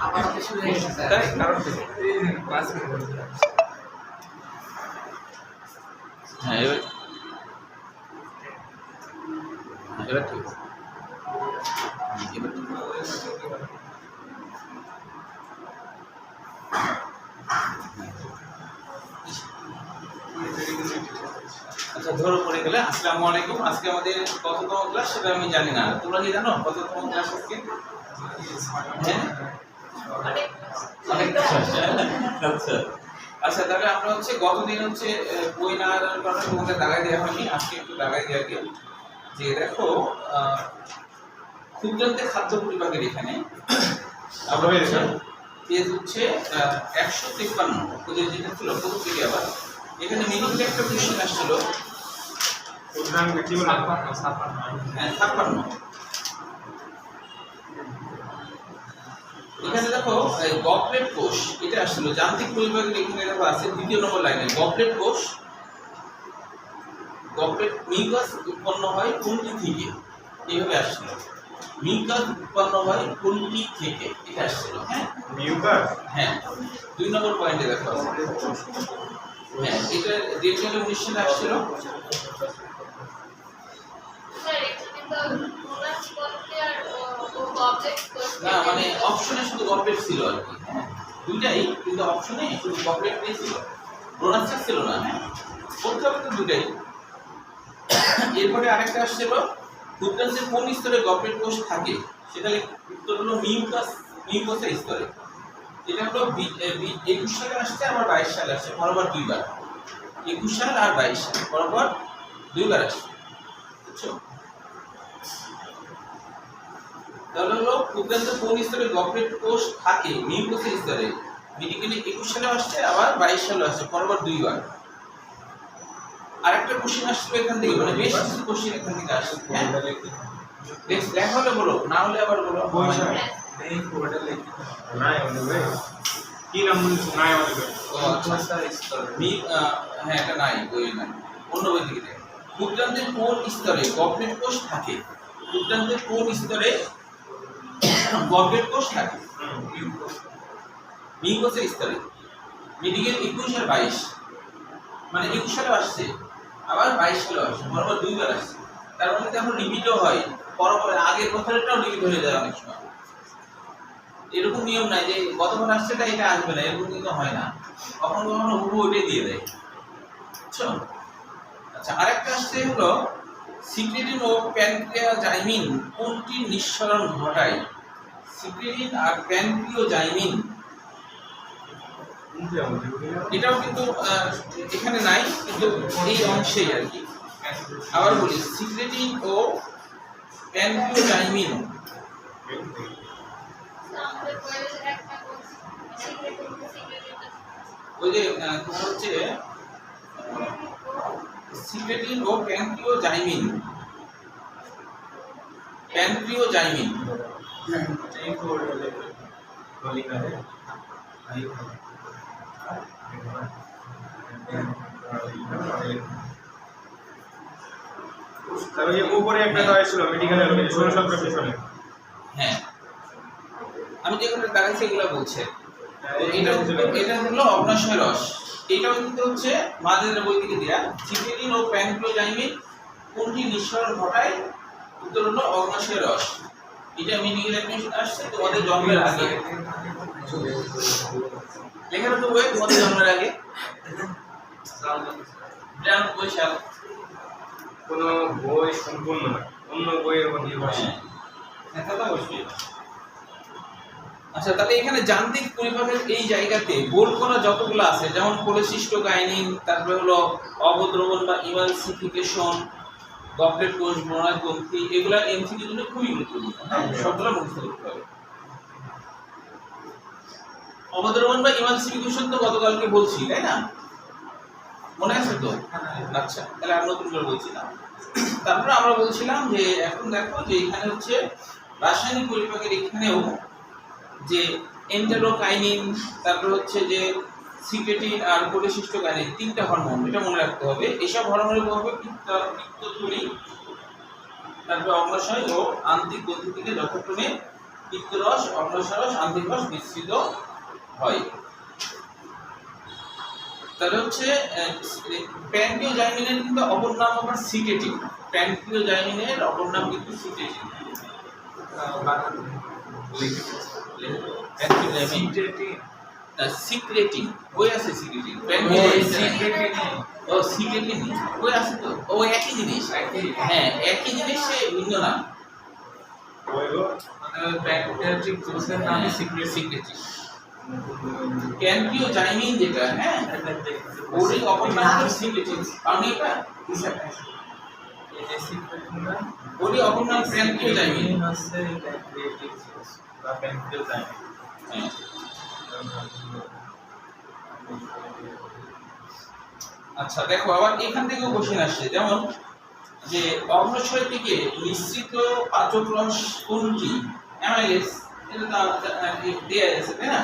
আপাতত শুরু হয়ে গেছে স্যার। তাই কারণ হ্যাঁ এবার এবার ঠিক আছে। এবার ঠিক আছে। আচ্ছা ধরো পড়ে গেলে আসসালামু আলাইকুম। আজকে আমাদের কততম ক্লাস সেটা আমি জানি না, তোমরা কি জানো কততম ক্লাস আজকে? হ্যাঁ অনেক ক্লাস। আচ্ছা আচ্ছা তাহলে আমরা হচ্ছে গতদিন হচ্ছে বই না আনার কারণে তোমাদের দাগাই দেওয়া হয়নি, আজকে একটু দাগাই দেওয়া গিয়ে যে দেখো ক্ষুদ্রান্তে খাদ্য পরিপাকের এখানে আমরা পেজ হচ্ছে 153 ওদের যেটা ছিল প্রথম থেকে আবার এখানে মিনিমাম একটা কোশ্চেন আসছিল হ্যাঁ 56। এখানে দেখো গবলেট কোষ এটা আসছিল যান্ত্রিক পরিপাকের এখানে দেখো আছে দ্বিতীয় নম্বর লাইনে গবলেট কোষ গবলেট মিউকাস উৎপন্ন হয় কোনটি থেকে এইভাবে আসছিল মিউকাস উৎপন্ন হয় কোনটি থেকে এটা আসছিল হ্যাঁ মিউকাস হ্যাঁ 2 নম্বর পয়েন্টে দেখো আছে হ্যাঁ এটা ডেটালে 19 সালে আসছিল স্যার এটা কিন্তু মোনাস করতে আর অবজেক্ট না মানে অপশনে শুধু গবলেট ছিল আর কি হ্যাঁ দুইটাই কিন্তু অপশনে শুধু গবলেটই ছিল প্রোনাসটা ছিল না হ্যাঁ বলতে হবে তো দুইটাই। এরপরে আরেকটা আসছিল ক্ষুদ্রান্তের কোন স্তরে গবলেট কোষ থাকে সেটা উত্তর হলো মিউকাসের স্তরে। এটা হলো 21 সালে আসছে আবার 22 সালে আসছে পরপর দুইবার 21 সাল আর 22 সাল পরপর দুইবার আসছে বুঝছো। তাহলে হলো ক্ষুদ্রান্তের কোন স্তরে গবলেট কোষ থাকে মিউকাসের স্তরে মেডিকেলে 21 সালে আসছে আবার 22 সালে আসছে পরপর দুইবার। আরেকটা কোশ্চেন আসছে এখান থেকে মানে বেশ কিছু কোশ্চেন এখান থেকে আসছে হ্যাঁ নেক্সট লেখা হলে বলো না হলে আবার বলো नहीं कोडा लेके ना है ওই কি নাম বলছো না है ও আচ্ছা হ্যাঁ এটা নাই বই নাই অন্য বই থেকে দেখ ক্ষুদ্রান্তের কোন স্তরে গবলেট কোষ থাকে ক্ষুদ্রান্তের কোন স্তরে গবলেট কোষ থাকে মিউকাসের স্তরে মেডিকেল 21 আর 22 মানে 21 সালে আসছে আবার 22 সালে আসছে পরপর দুইবার আসছে তার মানে দেখো রিপিটও হয় পরপর আগের বছরটাও রিপিট হয়ে যায় অনেক সময়। এরকম নিয়ম নাই যে গতবার আসছে তাই এটা আসবে না এরকম কিন্তু হয় না কখনো কখনো হুবহু ওইটাই দিয়ে দেয় বুঝছো। আচ্ছা আরেকটা আসছে হলো সিক্রেটিন ও প্যানক্রিয়াজাইমিন কোনটির নিঃসরণ ঘটায় সিক্রেটিন আর প্যানক্রিয়াজাইমিন এটাও কিন্তু এখানে নাই কিন্তু এই অংশেই আর কি। আবার বলি সিক্রেটিন ও প্যানক্রিয়াজাইমিন আমাদের কলেজে একটা কোর্স সিক্রেট ওই যে তোমার হচ্ছে সিক্রেটিন ও প্যানক্রিয়াজাইমিন नहीं कोडा लेके गोली करे आई তবে যে উপরে একটা দেওয়া ছিল মেডিকেলের 16 প্রফেশনে হ্যাঁ আমি যেগুলো দেখাচ্ছি এগুলো বলছে এটা হলো অগ্নাশয় রস এটাও কিন্তু হচ্ছে মাঝের বই থেকে দেয়া সিক্রেটিন ও প্যানক্রিয়াজাইমিন কোনটি নিঃসরণ ঘটায় উত্তর হলো অগ্নাশয় রস। এটা মেডিকেল অ্যাডমিশন আসছে তোমাদের জন্মের আগে লেখাটা তো বই তোমাদের জন্মের আগে 92 সাল কোনো বই সম্পূর্ণ না অন্য বইয়ের উপর নির্ভরশীল আচ্ছা তাহলে এখানে যান্ত্রিক পরিপাকের এই জায়গাতে বোল্ড করা যতগুলো আছে যেমন কোলেসিস্টোকাইনিন তারপরে হলো অবদ্রবণ বা ইমালসিফিকেশন গবলেট কোষ ব্রণায় গ্রন্থি এগুলা এমসিকিউ জন্য খুবই গুরুত্বপূর্ণ হ্যাঁ সবগুলো মুখস্থ করতে হবে। অবদ্রবণ বা ইমালসিফিকেশন তো গতকালকে বলছি তাই না মনে আছে তো আচ্ছা তাহলে আর নতুন করে বলছি না। তারপরে আমরা বলছিলাম যে এখন দেখো যে এখানে হচ্ছে রাসায়নিক পরিপাকের এখানেও যে এন্টেরোকাইনিন তারপর হচ্ছে যে সিক্রেটিন আর কোলেসিস্টোকাইনিন তিনটা হরমোন এটা মনে রাখতে হবে। এসব হরমোনের প্রভাবে পিত্তথলি তারপর অগ্নাশয় ও আন্তিক গ্রন্থি থেকে যথাক্রমে পিত্তরস, অম্লরস, আন্তিরস মিশ্রিত হয়। তাহলে হচ্ছে প্যানক্রিওজাইমিনের কিন্তু অপর নাম আবার সিকেটিন। প্যানক্রিওজাইমিনের অপর নাম কিন্তু সিকেটিন। সিক্রেটিন ওই আছে সিক্রেটিন। ও সিক্রেটিন ওই আছে তো, ও একই জিনিস। হ্যাঁ একই জিনিস, সে ভিন্ন নাম। প্যানক্রিয়াটিক জুসের নামই সিক্রেটিন। প্যানক্রিওজাইমিন যেটা, হ্যাঁ ওরই অপর নাম হলো সিক্রেটিন। আপনি এটা ওরই অপর নাম প্যানক্রিওজাইমিন। হচ্ছে প্যানক্রিয়াটিক জুস বা প্যানক্রিয়াজাইমিন। হ্যাঁ আচ্ছা দেখো, আবার এখান থেকেও কোশ্চেন আসছে, যেমন যে অগ্ন্যাশয় থেকে নিঃসৃত পাচক রস কোনটি? অ্যামাইলেজ, এটা তো দেয়া আছে তাই না?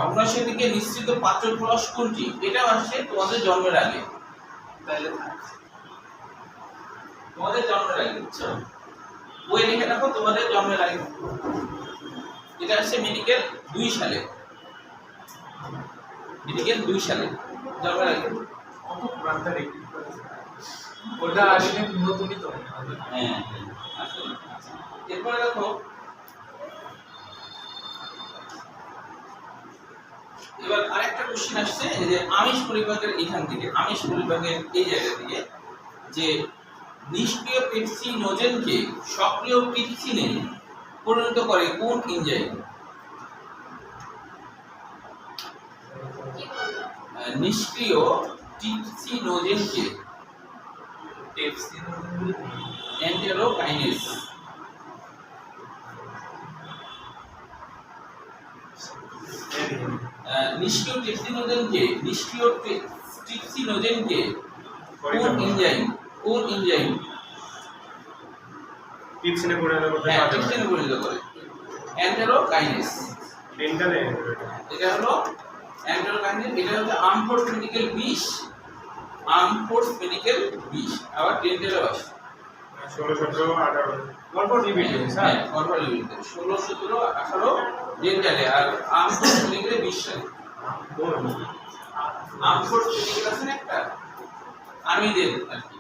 অগ্ন্যাশয় থেকে নিঃসৃত পাচক রস কোনটি? এটাও আসছে তোমাদের জন্মের আগে। তাহলে তোমাদের জন্মের আগে, বুঝছো? ওই লিখে রাখো তোমাদের জন্মের আগে। এটা আসছে মেডিকেল 2 সালে। মেডিকেল 2 সালে জন্মের আগে। কত পুরান তারিখ ওটা আসলে নতুনই তো। হ্যাঁ আসলে। এরপরে দেখো, এবার আরেকটা কোশ্চেন আসছে যে আমিষ পরিবারের এখান থেকে, আমিষ পরিবারের এই জায়গা থেকে, যে নিষ্ক্রিয় পেপসিনোজেনকে সক্রিয় পেপসিনে পরিণত করে কোন এনজাইম? কি বলবো? নিষ্ক্রিয় পেপসিনোজেনকে এন্টেরোকাইনেজ। নিষ্ক্রিয় পেপসিনোজেনকে কোন এনজাইম? কোন এনজাইম টিপসিনে পরিণত করতে হ্যাঁ পারে? পেপসিনে পরিণত করে? এন্টেরোকাইনেজ। ডেন্টালে এটা হলো এন্টেরোকাইনেজ। এটা হচ্ছে arm force medical 20, arm force medical 20। আবার ডেন্টালও আছে 16, 17, 18 অল্প রিপিট স্যার। হ্যাঁ কনভার্ট লিমিট 16, 17, 18 ডেন্টালে, আর আর্ম ফোর্স মেডিকেলে 20 সালে। আর্ম ফোর্স মেডিকেল আছে না একটা, আর্মিদের আর কি,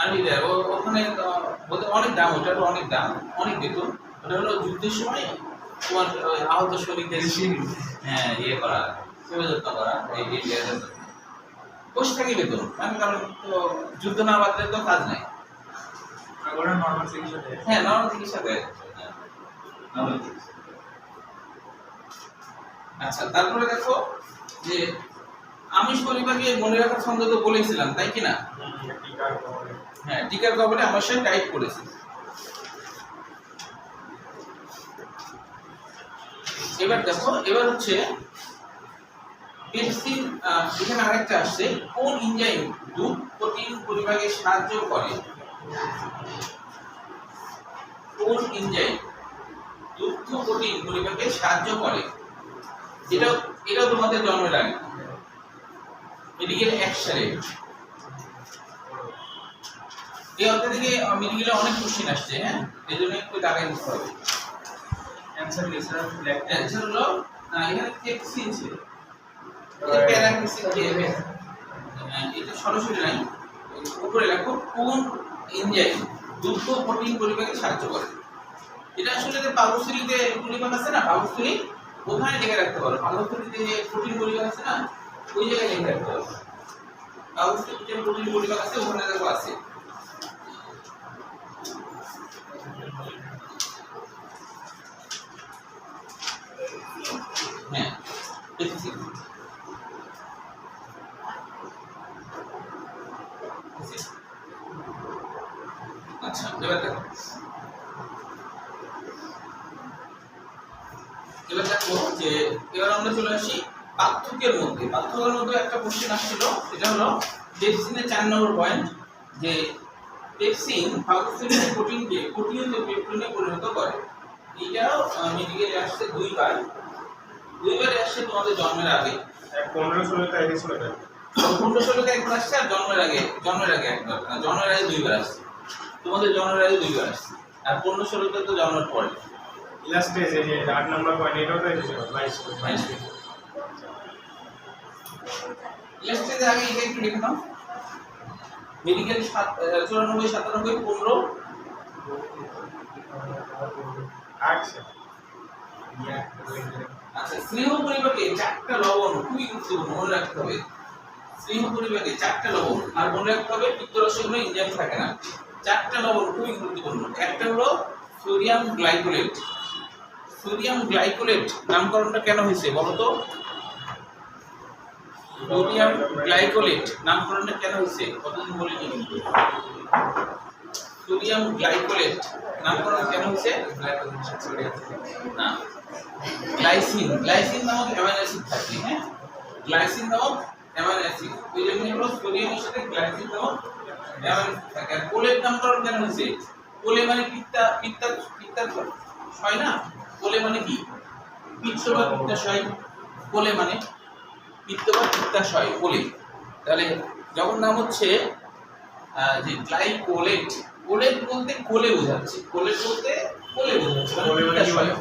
আর্মিদের ওখানে বলতে অনেক দাম, ওটার অনেক দাম, অনেক বেতন। ওটা হলো যুদ্ধের সময় তোমার আহত শরীরদের হ্যাঁ ইয়ে করা, সেবা যত্ন করা, এই বসে থাকি বেতন, কারণ তো যুদ্ধ না বাদলে তো কাজ নাই। ওরা নরমাল চিকিৎসা দেয়। হ্যাঁ নরমাল চিকিৎসা দেয়। আচ্ছা তারপরে দেখো যে আমিষ পরিবারকে মনে রাখার ছন্দ তো বলেছিলাম, তাই কি না? হ্যাঁ টিকার কবলে আমার সাথে টাইপ করেছি। এবার দেখো, এবার হচ্ছে পেপসিন। এখানে আরেকটা আসছে, কোন এনজাইম দুধ প্রোটিন পরিবাগে সাহায্য করে? কোন এনজাইম দুধ প্রোটিন পরিবাগে সাহায্য করে? এটা তোমাদের জন্মের আগে, মেডিকেল 1 সালে। এই অধ্যায় থেকে মেডিকেলে অনেক কোশ্চেন আসছে, হ্যাঁ এই জন্য একটু দাগাই দিতে হবে। অ্যানসার কি স্যার? ব্ল্যাক অ্যান্সার হলো এখানে পেপসিন ছিল, এটা প্যারাক্সিন দিয়ে এটা সরাসরি নাই, উপরে লেখো কোন এনজাইম দুধ প্রোটিন পরিবাগে সাহায্য করে। এটা আসলে যে পাকস্থলীতে পরিপাক আছে না, পাকস্থলী ওখানে লিখে রাখতে পারো। পাকস্থলীতে যে প্রোটিন পরিপাক আছে না, ওই জায়গায় লিখে রাখতে পারো। পাকস্থলীতে যে প্রোটিন পরিপাক আছে ওখানে দেখো আছে। হ্যাঁ পেপসিন। আচ্ছা এবার দেখো, যে এবার আমরা চলে আসি পার্থক্যের মধ্যে। পার্থক্যের মধ্যে একটা কোশ্চেন আসছিল, সেটা হলো পেপসিনের 4 নম্বর পয়েন্ট, যে পেপসিন পাকস্থলীর প্রোটিনকে প্রোটিনে পেপটিনে পরিণত করে। এটাও মেডিকেলে আসছে দুইবার আসছে তোমাদের জন্মের আগে। 15-16 তারিখে ছিল এটা। 15-16 একবার আসছে, আর জন্মের আগে একবার, জন্মের আগে 2বার আসছে, তোমাদের জন্মের আগে 2বার আসছে। আর 15-16 তো জন্মের পরে। লাস্টে যে 8 নাম্বার পয়েন্ট এটাও তো এসেছিল 22 লেস্টেজে আগে এটা একটু লিখে নাও। মেডিকেল 94, 97, 15 আচ্ছা আচ্ছা। স্নেহ পরিবাকে 4টা লবণ খুবই গুরুত্বপূর্ণ, মনে রাখতে হবে। স্নেহ পরিবাকে 4টা লবণ, আর মনে রাখতে হবে পিত্তরসগুলো এনজাইম থাকে না। 4টা লবণ খুবই গুরুত্বপূর্ণ। একটা হলো সোডিয়াম গ্লাইকোলেট। সোডিয়াম গ্লাইকোলেট নামকরণটা কেন হয়েছে বলো তো? সোডিয়াম গ্লাইকোলেট নামকরণটা কেন হয়েছে? কতদিন বলিনি কিন্তু। সোডিয়াম গ্লাইকোলেট নামকরণ কেন হয়েছে? না, গ্লাইসিন। গ্লাইসিন নামক অ্যামাইনো অ্যাসিড থাকে, হ্যাঁ, গ্লাইসিন নামক অ্যামাইনো অ্যাসিড। ওই জন্য হলো সোডিয়ামের সাথে গ্লাইসিন নামক অ্যামাইনো অ্যাসিড থাকে। আর কোলেট নামকরণ কেন হয়েছে? কোলে মানে পিত্তাশয় না? কোলে মানে কি? পিত্ত বা পিত্তাশয়। কোলে মানে পিত্ত বা পিত্তাশয়, কোলে। তাহলে যখন নাম হচ্ছে যে গ্লাইকোলেট, কোলেট বলতে কোলে বোঝাচ্ছে, কোলেট বলতে কোলে বোঝাচ্ছে, মানে পিত্তাশয়।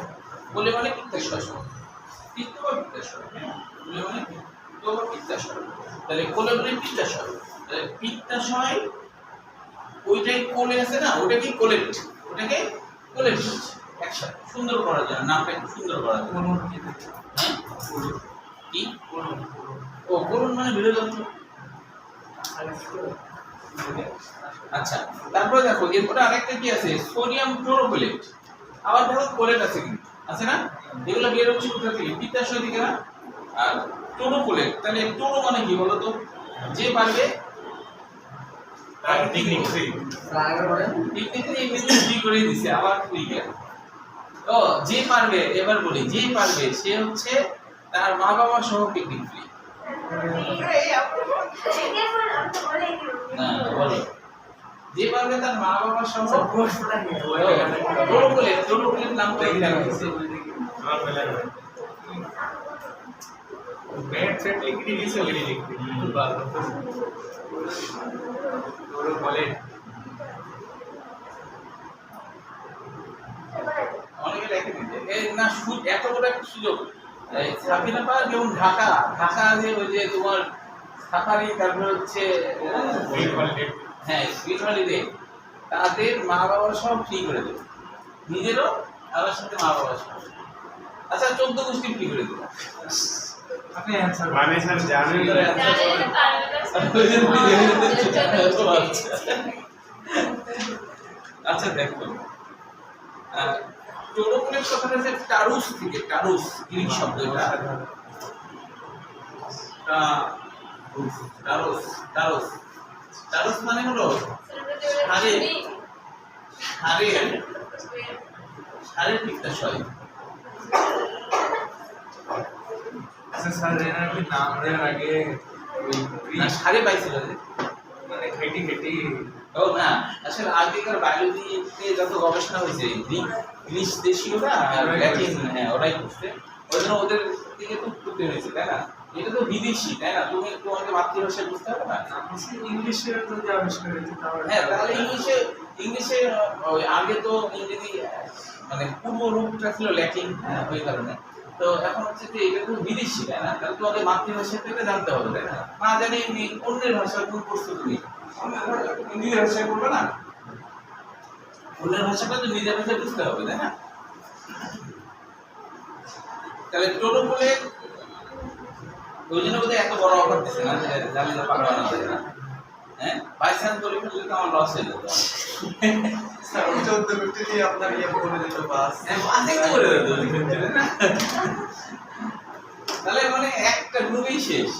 কোলে মানে পিত্তাশয়, পিত্ত বা পিত্তাশয়, হ্যাঁ, কোলে মানে পিত্ত বা পিত্তাশয়। তাহলে কোলে মানে পিত্তাশয়, তাহলে পিত্তাশয় ওইটাই কোলে আছে না, ওটাকে কোলেট, ওটাকে কোলেট বলছে। একসাথে সুন্দর করা যায়, নামটা একটু সুন্দর করা যায়। হ্যাঁ, কি ও কোলন মানে বীরযন্ত্র। আচ্ছা, তারপরে দেখো এরপরে আরেকটা কি আছে, সোডিয়াম ক্লোরোকোলেট। আবার দেখো কোলেট আছে কি আছে না? এগুলো বের হচ্ছে কোথা থেকে? পিত্তাশয় থেকে না? আর ক্লোরোকোলেট, তাহলে ক্লোরো মানে কি বলো তো? যে পারবে করে দিছে আবার ও যে পারবে, এবার বলি যে পারবে সে হচ্ছে তার মা বাবা সহ পিকনিক ফ্রি। না বলো, যে পারবে তার মা বাবা সহ ক্লোরোকোলেট নাম তো এখানে হয়েছে। আমার বেলা बैट सेट लिख दी इसे लिख दी बात तो बोले অনেকে লেখে দিতে এই না এত বড় একটা সুযোগ। এই সাবিনা পার্ক এবং ঢাকা যে ওই যে তোমার সাফারি, তারপরে হচ্ছে হ্যাঁ গ্রিন হলিডে, তাদের মা বাবা সব ফ্রি করে দেবে, নিজেরও আবার সাথে মা বাবা সব। আচ্ছা 14 গোষ্ঠী ফ্রি করে দেবে। আপনি आंसर माने सर जाने আচ্ছা দেখো ক্লোরোকোলেট কথাটা হচ্ছে টারুস থেকে, টারুস গ্রিক শব্দ এটা। টারুস টারুস টারুস মানে হলো সারের পিত্তাশয়। अच्छा सर रहना भी नाम देने लगे না সারে পাইছিল যে মানে খেটি খেটি ও না, আসলে আগেকার বায়োলজিতে যত গবেষণা হয়েছে গ্রিস দেশীয়রা আর ল্যাটিন, হ্যাঁ ওরাই করছে, ওই জন্য ওদের থেকে তো উৎপত্তি হয়েছে, তাই না? এটা তো বিদেশি, তাই না? তোমাকে মাতৃভাষায় বুঝতে হবে না। ইংলিশে তো যা আবিষ্কার হয়েছে হ্যাঁ, তাহলে ইংলিশে ওই আগে তো ইংরেজি মানে পূর্ব রূপটা ছিল ল্যাটিন, হ্যাঁ ওই কারণে। তো এখন হচ্ছে যে এটা তো বিদেশি, তাই না? তাহলে তোমাদের মাতৃভাষা থেকে জানতে হবে, তাই না? না জানি অন্যের ভাষা কোন প্রস্তুত নেই, নিজের ভাষায় বলবে না, অন্যের ভাষাটা তো নিজের ভাষায় বুঝতে হবে, তাই না? তাহলে ক্লোরোকোলেট ওই জন্য বোধহয় এত বড় অফার দিচ্ছে না, জানি না পারবে না, তাই না? হ্যাঁ, বাইসান করে ফেললে তো আমার লস হয়ে যেত। স্যার 14 দিয়ে আপনার ইয়ে করে দিত বাস। করে দিত না, তাহলে মানে একটা গ্রুপই শেষ।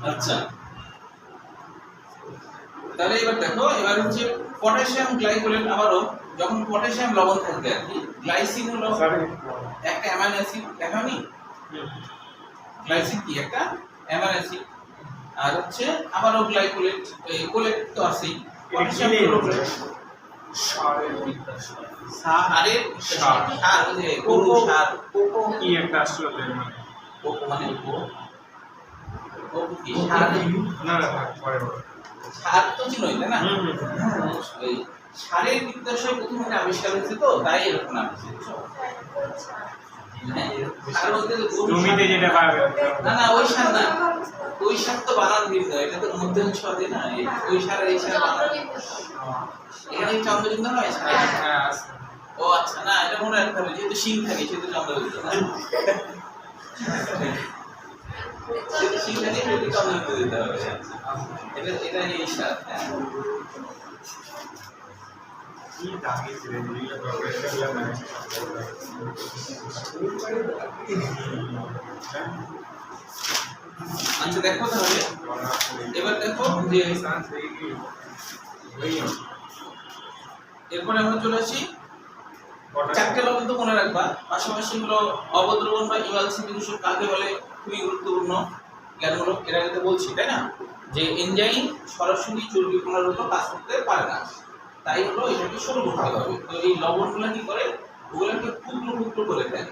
আচ্ছা, তাহলে এবার দেখো, এবার হচ্ছে পটাশিয়াম গ্লাইকোলেট। আবারও যখন পটাশিয়াম লবণ থাকবে আর কি, গ্লাইসিন হলো একটা অ্যামাইনো অ্যাসিড, দেখানি গ্লাইসিন কি একটা অ্যামাইনো অ্যাসিড, আর হচ্ছে আবারও গ্লাইকোলেট, এই কোলেট তো আছেই। পটাশিয়াম ক্লোরোকোলেট সার যে গরু সার, কোকো কি একটা আসলে মানে কোকো মানে কোকো কি সার না না পরে সার তো চিনোই তাই না? ওই সারের বিদ্যাশয় প্রথমে এটা আবিষ্কার হয়েছে তো তাই এরকম নাম হয়েছে, বুঝছো? হ্যাঁ, সার বলতে তো গরুর জমিতে সার। যেটা পাবে না না ওই সার না, ওই সার তো বানান ভিন্ন, এটা তো মধ্য অংশ আছে না, ওই সার আর এই সার বানান। এখানে চন্দ্রবিন্দু নয় সার। হ্যাঁ আছে। ও আচ্ছা, না এটা মনে রাখতে হবে, যেহেতু শিং থাকে সেহেতু চন্দ্রবিন্দু না, যেহেতু শিং থাকে সেহেতু চন্দ্রবিন্দু দিতে হবে। এটা এই সার। হ্যাঁ। কি দামি ছিল এগুলো প্রফেশনাল মানে আচ্ছা দেখো তাহলে, এবার দেখো যে এরপরে আমরা চলে আসি চারটে লবণ তো মনে রাখবা, পাশাপাশি হলো অবদ্রবণ বা ইমালসিফিকেশন কাকে বলে খুবই গুরুত্বপূর্ণ জ্ঞানমূলক, এর আগে তো বলছি তাই না, যে এনজাইম সরাসরি চর্বি কণার উপর কাজ করতে পারে না, তাই হলো এটাকে সরু করতে হবে। তো এই লবণগুলো কি করে, ওগুলোকে টুকরো টুকরো করে দেয়।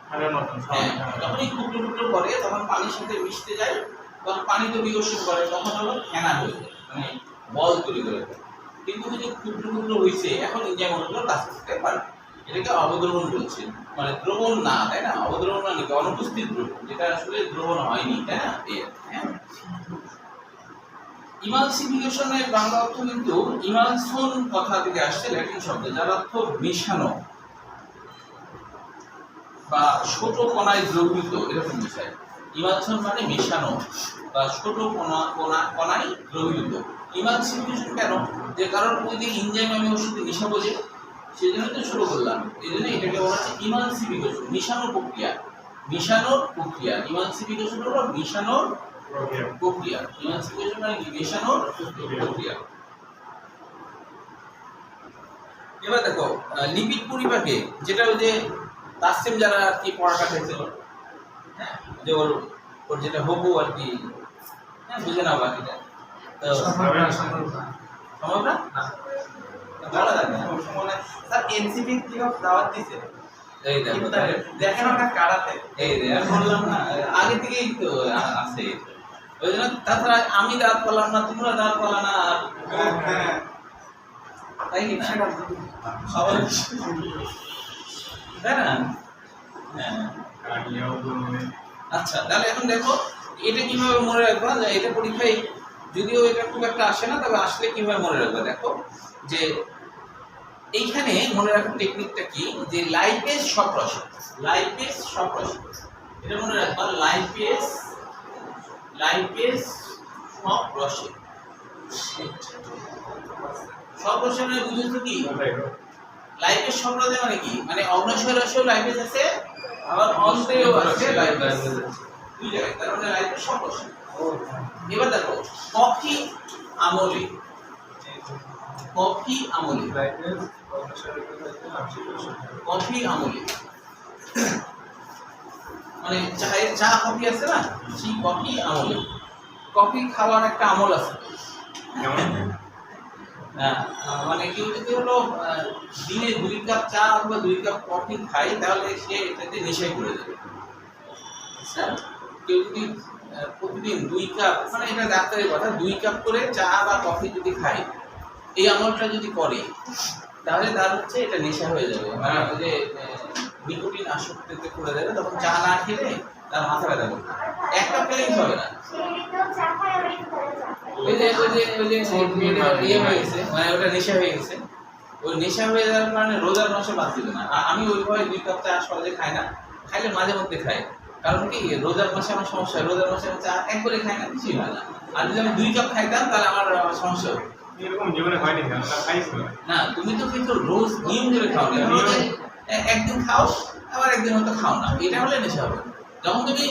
ভালোর মতন হ্যাঁ, যখন এই টুকরো টুকরো করে তখন পানির সাথে মিশতে যায়, তখন পানি তো বিকশন করে, তখন হলো ফেনা হয়ে যায়, মানে বল তৈরি করে দেয়। কিন্তু যদি টুকরো টুকরো হয়েছে এখন এনজাইম ওগুলো কাজ করতে পারে, এটাকে অবদ্রবণ বলছে, মানে দ্রবণ না তাই না, অবদ্রবণ মানে কি অনুপস্থিত দ্রবণ, যেটা আসলে দ্রবণ হয়নি তাই না। হ্যাঁ, ইমালসিফিকেশনের বাংলা অর্থ কিন্তু ইমালসন কথা থেকে আসছে, ল্যাটিন শব্দ, যার অর্থ মেশানো বা ছোট কণায় দ্রবীভূত, এরকম বিষয়। ইমালসন মানে মেশানো বা ছোট কণায় দ্রবীভূত। ইমালসিফিকেশন কেন, যে কারণ ওই যে এনজাইম আমি ওর সাথে মিশাবো যে, সেই জন্য তো শুরু করলাম, এই জন্য এটাকে বলা হচ্ছে ইমালসিফিকেশন, মিশানোর প্রক্রিয়া। মিশানোর প্রক্রিয়া, ইমালসিফিকেশন হলো মিশানোর প্রক্রিয়া। ইমালসিফিকেশন মানে কি, মেশানোর প্রক্রিয়া। এবার দেখো লিপিড পরিপাকে, যেটা ওই যে তাসিম যারা আর কি পড়াটা খেয়েছিল, হ্যাঁ, যে ওর যেটা হবু আর কি, হ্যাঁ বুঝে নাও বাকিটা, তো সম্ভব না বলা যাবে না। স্যার এনসিপি কি দাওয়াত দিছে, এই দেখো কিন্তু দেখেন ওটা কারাতে এই রে আমি বললাম না আগে থেকেই তো আছে, ওই জন্য। তাছাড়া আমি দাঁত পালাম না, তোমরা দাঁত পালা না, হ্যাঁ তাই কি না সবাই, তাই না? হ্যাঁ। আচ্ছা তাহলে এখন দেখো এটা কিভাবে মনে রাখবা, যে এটা পরীক্ষায় যদিও এটা খুব একটা আসে না, তবে আসলে কিভাবে মনে রাখবা, দেখো যে এইখানে মনে রাখার টেকনিকটা কি, যে লাইপেজ সপ্রসে, লাইপেজ সপ্রসে, এটা মনে রাখবা, লাইপেজ সপ্রসে। সপ্রসে মানে বুঝছো কি, লাইপেজ সপ্রসে মানে কি, মানে অগ্নাশয় রসেও লাইপেজ আছে, আবার অন্ত্রেও আছে লাইপেজ, দুই জায়গায়, তার মানে লাইপেজ সপ্রসে। এবার দেখো কফি আমলে, কফি আমলে, কফি আমলে মানে চায়ের চা কফি আছে না, সেই কফি আমলে, কফি খাওয়ার একটা আমল আছে। হ্যাঁ, মানে কেউ যদি হলো দিনে 2 কাপ চা অথবা 2 কাপ কফি খায়, তাহলে সে এটাতে নেশায় পড়ে যাবে। কেউ যদি প্রতিদিন 2 কাপ, মানে এটা ডাক্তারের কথা, 2 কাপ করে চা বা কফি যদি খায়, এই আমলটা যদি করে, তাহলে তার হচ্ছে এটা নেশা হয়ে যাবে, মানে ওই যে নিকোটিন আসক্তিতে পড়ে যাবে, তখন চা না খেলে তার মাথা ব্যথা করবে, এক কাপ খেলেই হবে না, ওই যে ইয়ে হয়ে গেছে, মানে ওটা নেশা হয়ে গেছে, ওই নেশা হয়ে যাওয়ার কারণে রোজার মাসে বাদ দিবে না। আমি ওইভাবে 2 কাপ চা সহজে খাই না, খাইলে মাঝে মধ্যে খাই, কারণ কি রোজার মাসে আমার সমস্যা, রোজার মাসে আমি চা একবারে খাই না, কিছুই হয় না। আর যদি আমি 2 কাপ খাইতাম তাহলে আমার সমস্যা হতো। এরকম জীবনে হয়নি, আমরা খাইছি না তুমি তো কিন্তু রোজ নিয়ম করে খাও না, রোজ একদিন খাও আবার একদিন হয়তো খাও না, এটা হলে নেশা হবে। যখন তুমি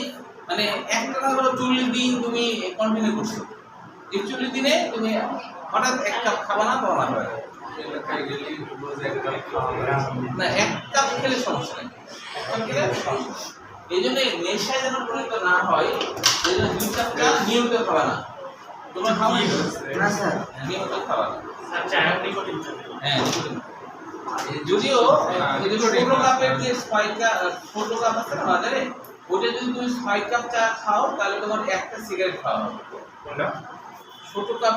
মানে একটা না হলো 40 দিন তুমি কন্টিনিউ করছো, 41 দিনে তুমি হঠাৎ 1 কাপ খাবা না, তখন হবে না, 1 কাপ খেলে সমস্যা নেই, 1 কাপ খেলে সমস্যা। এই জন্য নেশায় যেন পরিণত না হয়, এই জন্য 2 কাপ চা নিয়মিত খাবা না। তোমরা খাও না স্যার, নিয়মিত খাবা না। হ্যাঁ, যদিও ছোট কাপের যে ছোট কাপ আছে না বাজারে, ওটা যদি তুমি 6 কাপ চা খাও, তাহলে তোমার একটা সিগারেট খাওয়া হবে। কোনটা? ছোট কাপ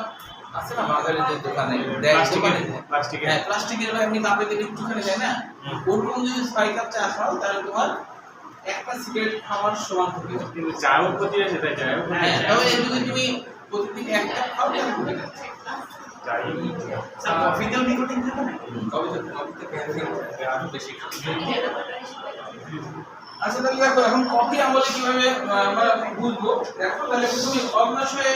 আছে না বাজারে যে দোকানে দেয় দোকানে প্লাস্টিকের হ্যাঁ প্লাস্টিকের বা এমনি কাপে দিলে একটুখানি দেয় না ওরকম যদি 6 কাপ চা খাও তাহলে তোমার একটা সিগারেট খাওয়ার সমান হবে কিন্তু চাও ক্ষতি আছে তাই চাও হ্যাঁ তবে যদি তুমি প্রতিদিন এক কাপ খাও তাহলে হবে না চাই স্যার কফিতেও নিকোটিন থাকে না? কবিতে আরো বেশি আচ্ছা তাহলে দেখো এখন কফি আমলে কিভাবে আমরা বুঝবো দেখো তাহলে তুমি অগ্নাশয়ে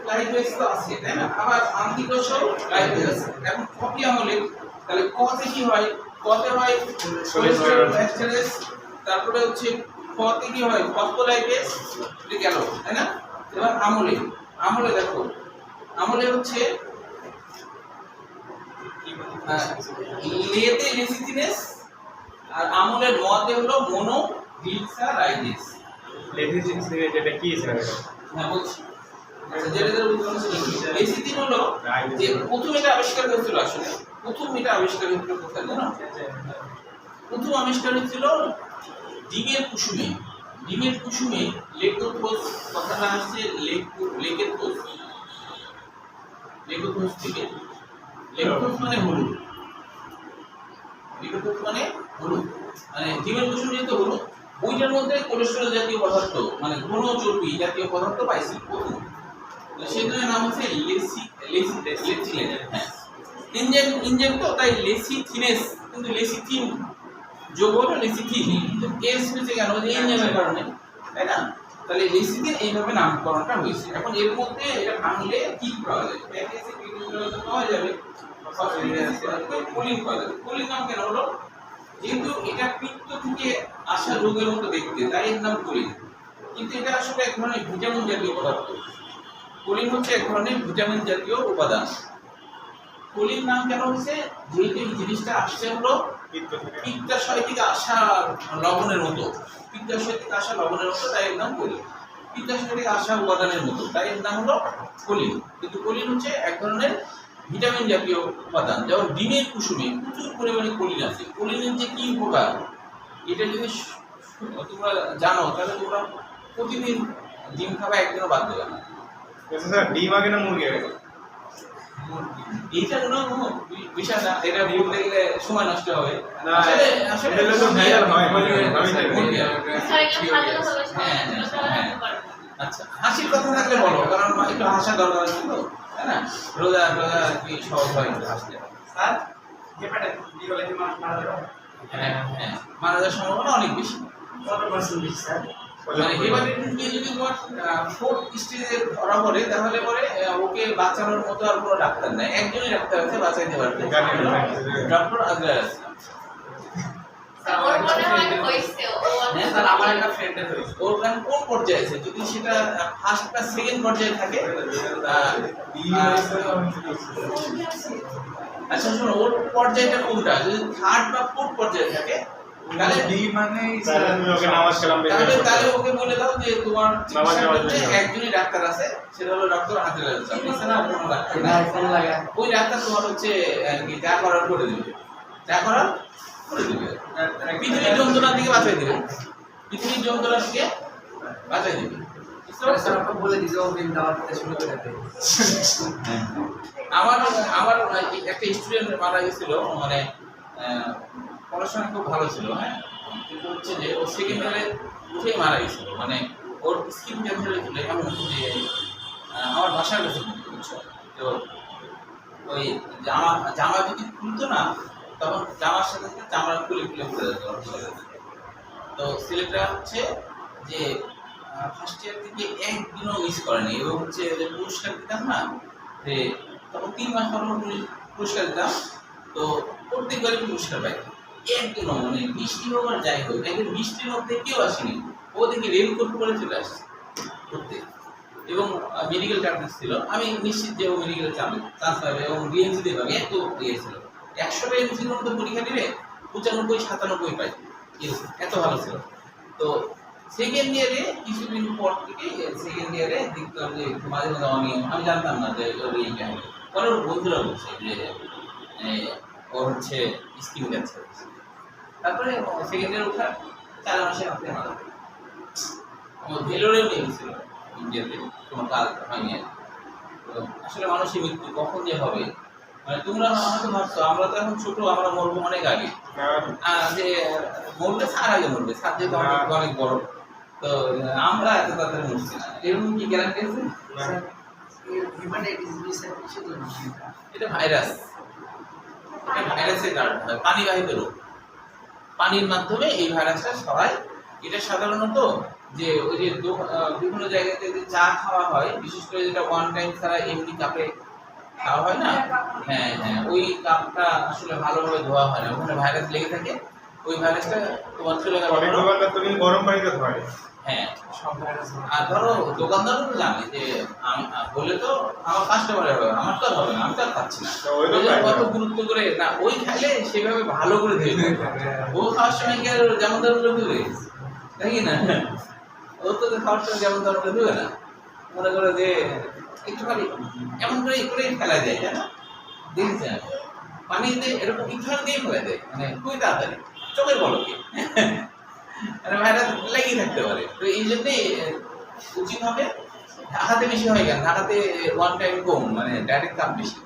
লাইফেস তো আছে তাই না আবার আন্তিকোষেও লাইফেস আছে এখন কফি আমলে তাহলে কতে কি হয় কতে হয় কোলেস্টেরল এস্টারেস তারপরে হচ্ছে কতে কি হয় ফসফোলাইপেজ এটা গেল তাই না এবার আমলে আমলে দেখো আমলে হচ্ছে লেতে লেসিথিনেস আর আমলের মধ্যে হলো মোনো গ্লিসারাইডেস লেথিজিন থেকে যেটা কি স্যার হ্যাঁ বলছি আচ্ছা যেটা উদাহরণ ছিল লেসিথিন হলো যে প্রথম এটা আবিষ্কার করেছিল আসলে প্রথম এটা আবিষ্কার করেছিল কোথায় জানো প্রথম আবিষ্কার হয়েছিল ডিমের কুসুমে লেকোথোস কথাটা আসছে লেকেথোস থেকে লেকোথোস মানে হলুদ লেকোথোস মানে হলুদ মানে ডিমের কুসুম যেহেতু হলুদ ওইটার মধ্যে কোলেস্টেরল জাতীয় পদার্থ মানে ঘন চর্বি জাতীয় পদার্থ পাইছি প্রথম সেই জন্য নাম হচ্ছে লেসিথিন হ্যাঁ ইঞ্জেন তো তাই লেসিথিনেস কিন্তু লেসিথিন যোগ হলো লেসিথিন কিন্তু এস হচ্ছে কেন যে ইঞ্জেনের কারণে তাই না তাহলে লেসিথিন এইভাবে নামকরণটা হয়েছে এখন এর মধ্যে এটা ভাঙলে কি পাওয়া যায় ফ্যাটি অ্যাসিড পাওয়া যাবে কোলিন পাওয়া যাবে কোলিন নাম কেন হলো কিন্তু এটা পিত্ত থেকে আসা রোগের মতো দেখতে তাই এর নাম কোলিন কিন্তু এটা আসলে এক ধরনের ভিটামিন জাতীয় পদার্থ কোলিন হচ্ছে এক ধরনের ভিটামিন জাতীয় উপাদান কোলিন নাম কেন হচ্ছে যেহেতু এই জিনিসটা আসছে হলো পিত্তাশয় থেকে আসা লবণের মতো তাই এর নাম কোলিন পিত্তাশয় থেকে আসা উপাদানের মতো তাই এর নাম হলো কোলিন কিন্তু কোলিন হচ্ছে এক ধরনের ভিটামিন জাতীয় উপাদান যেমন ডিমের কুসুমে প্রচুর পরিমাণে কোলিন আছে কোলিনের যে কি উপকার এটা যদি তোমরা জানো তাহলে তোমরা প্রতিদিন ডিম খাবা একদিনও বাদ দেবে না স্যার ডিম আগে না মুরগি আগে এইটা কোনো বিষয় না এটা বলতে গেলে সময় নষ্ট হবে না আসলে এটা তো ভাইরাল হয় স্যার এগুলো ভালো হবে হ্যাঁ, হ্যাঁ। সবাই আচ্ছা হাসির কথা থাকলে বলো কারণ একটু হাসা দরকার আছে তো তাই না রোজা কি সহজ হয় একটু হাসলে স্যার হেপাটাইটিস বি হলে কি মারা যাবে? হ্যাঁ মারা যাওয়ার সম্ভাবনা অনেক বেশি কত পার্সেন্ট বেশি স্যার? মানে হেপাটাইটিস বি যদি তোমার ফোর্থ স্টেজে ধরা পড়ে তাহলে পরে ওকে বাঁচানোর মতো আর কোনো ডাক্তার নেই একজনই ডাক্তার আছে বাঁচাইতে পারবে ডক্টর আজরার আছে স্যার ওর মনে হয় হইছে ও হ্যাঁ স্যার আমার একটা ফ্রেন্ডের হয়েছে। ওর কারণ কোন পর্যায়ে আছে যদি সেটা ফার্স্ট বা সেকেন্ড পর্যায়ে থাকে আচ্ছা শোনো ওর পর্যায়টা কোনটা যদি থার্ড বা ফোর্থ পর্যায়ে থাকে তাহলে ডি মানে স্যার তুমি ওকে নামাজ কালাম তাহলে ওকে বলে দাও যে তোমার চিকিৎসার জন্য একজনই ডাক্তার আছে সেটা হলো ডক্টর আদিল আহসান এছাড়া কোনো ডাক্তার না নেই ফোন লাগা ওই ডাক্তার তোমার হচ্ছে কি যা করার করে দিবে যা করার করে দিবে পৃথিবীর যন্ত্রণা থেকে বাঁচাই দিবে পৃথিবীর যন্ত্রণা থেকে বাঁচাই দিবে স্যার আপনি বলে দিতে হবে দাওয়াত দিতে শুরু করে দেয়। আমার আমার একটা স্টুডেন্ট মারা গেছিল মানে পড়াশোনা খুব ভালো ছিল হ্যাঁ কিন্তু হচ্ছে যে ও সেকেন্ড ইয়ারে উঠেই মারা গেছিল মানে ওর স্কিন ক্যান্সার হয়েছিল এমন যে আমার বাসার কাছে বুঝছো তো ওই জামা যদি খুলতো না তখন জামার সাথে সাথে চামড়া খুলে খুলে পড়ে যেত ওর শরীরে। তো ছেলেটা হচ্ছে যে ফার্স্ট ইয়ার থেকে একদিনও মিস করেনি এবং হচ্ছে যে পুরস্কার দিতাম না যে তখন 3 মাস পর পুরস্কার দিতাম তো প্রত্যেকবারই পুরস্কার পাই একদিনও মানে বৃষ্টি হোক আর যাই হোক একদিন বৃষ্টির মধ্যে কেউ আসেনি ও দেখি রেনকোট পরে চলে আসছে করতে এবং মেডিকেল চান্স ছিল আমি নিশ্চিত যে ও মেডিকেল চান্স পাবে এবং ডিএমসি দিয়ে পাবে এত দিয়েছিল 100টা এমসির মধ্যে পরীক্ষা দিলে 95-97 পাই এত ভালো ছিল তো সেকেন্ড ইয়ারে কিছুদিন পর থেকে সেকেন্ড ইয়ারে দেখলাম যে মাঝে মাঝে অনিয়ম আমি জানতাম না যে ওর এই কাহিনী পরে ওর বন্ধুরা বলছে যে ওর হচ্ছে স্কিন ক্যান্সার তারপরে সেকেন্ড ইয়ার ওঠার 4 মাসে আপনি মারা ও ভেলোরে নিয়ে গেছিল ইন্ডিয়াতে কোনো কাজ হয়নি তো আসলে মানুষের মৃত্যু কখন যে হবে, মানে তোমরা হয়তো ভাবছো আমরা তো এখন ছোট, আমরা মরবো অনেক আগে, যে মরবে স্যার আগে মরবে, স্যার যেহেতু অনেক অনেক বড়, তো আমরা এত তাড়াতাড়ি মরছি না, এরকম কি গ্যারান্টি আছে? এটা ভাইরাস, এটা ভাইরাসের কারণে হয়, পানিবাহিত রোগ, পানির মাধ্যমে এই ভাইরাসটা ছড়ায়। এটা সাধারণত যে ওই যে বিভিন্ন জায়গাতে যে চা খাওয়া হয়, বিশেষ করে যেটা ওয়ান টাইম ছাড়া এমনি কাপে খাওয়া হয় না, হ্যাঁ হ্যাঁ, ওই কাপটা আসলে ভালোভাবে ধোয়া হয় না, ওখানে ভাইরাস লেগে থাকে, ওই ভাইরাসটা তোমার চলে গেল। অনেক দোকানদার তুমি গরম পানিতে ধোয়। হ্যাঁ, আর ধরো দোকানদারও তো জানে যে বলে তো আমার কাস্টমার হবে, আমার তো আর হবে না, আমি তো আর পাচ্ছি না, ওই তো খায় না। কত গুরুত্ব করে না ওই খাইলে সেভাবে ভালো করে ধুয়ে ও খাওয়ার সময় কি আর যেমন তেমন করে ধুবে, তাই কি না? ও তো খাওয়ার সময় যেমন তেমন করে ধুবে না, মনে করে যে একটুখানি এমন করে ফেলা যায়, তাই না? দেখেছেন পানিতে এরকম ইথান দিয়ে ফেলা যায়, মানে খুবই তাড়াতাড়ি চোখের পলকে, মানে ভাইরাস লেগেই থাকতে পারে। তো এই জন্যই উচিত হবে, ঢাকাতে বেশি হয় কেন, ঢাকাতে ওয়ান টাইম কম, মানে ডাইরেক্ট কাপ বেশি,